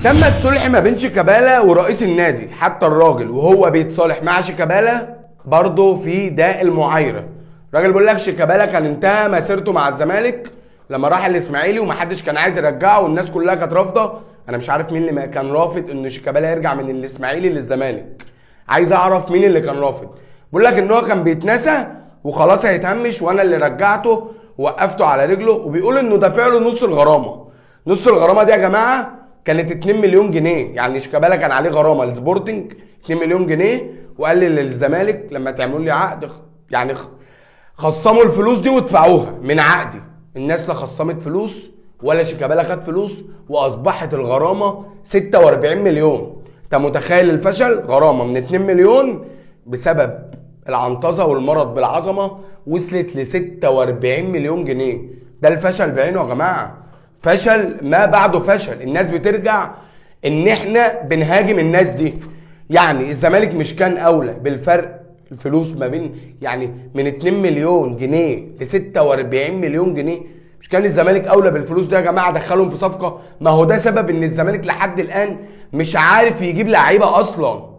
تم الصلح ما بين شيكابالا ورئيس النادي، حتى الراجل وهو بيتصالح مع شيكابالا برضه في داء المعايره. الراجل بيقول لك شيكابالا كان انتهى مسيرته مع الزمالك لما راح الاسماعيلي ومحدش كان عايز يرجعه والناس كلها كانت رافضه. انا مش عارف مين اللي كان رافض ان شيكابالا يرجع من الاسماعيلي للزمالك، عايز اعرف مين اللي كان رافض. بيقول لك ان هو كان بيتنسى وخلاص هيتهمش وانا اللي رجعته ووقفته على رجله، وبيقول انه دافع له نص الغرامه. نص الغرامه دي يا جماعه كانت 2 مليون جنيه، يعني شيكابالا كان عليه غرامه للسبورتنج 2 مليون جنيه، وقال لي للزمالك لما تعملوا لي عقد يعني خصموا الفلوس دي وادفعوها من عقدي. الناس لا خصمت فلوس ولا شيكابالا خد فلوس، واصبحت الغرامه 46 مليون. انت متخيل الفشل؟ غرامه من 2 مليون بسبب العنطزه والمرض بالعظمه وصلت ل 46 مليون جنيه. ده الفشل بعينه يا جماعه، فشل ما بعده فشل. الناس بترجع ان احنا بنهاجم الناس دي. يعني الزمالك مش كان اولى بالفرق الفلوس ما بين يعني من 2 مليون جنيه ل 46 مليون جنيه؟ مش كان الزمالك اولى بالفلوس دي يا جماعه؟ دخلهم في صفقه. ما هو ده سبب ان الزمالك لحد الان مش عارف يجيب لعيبه اصلا.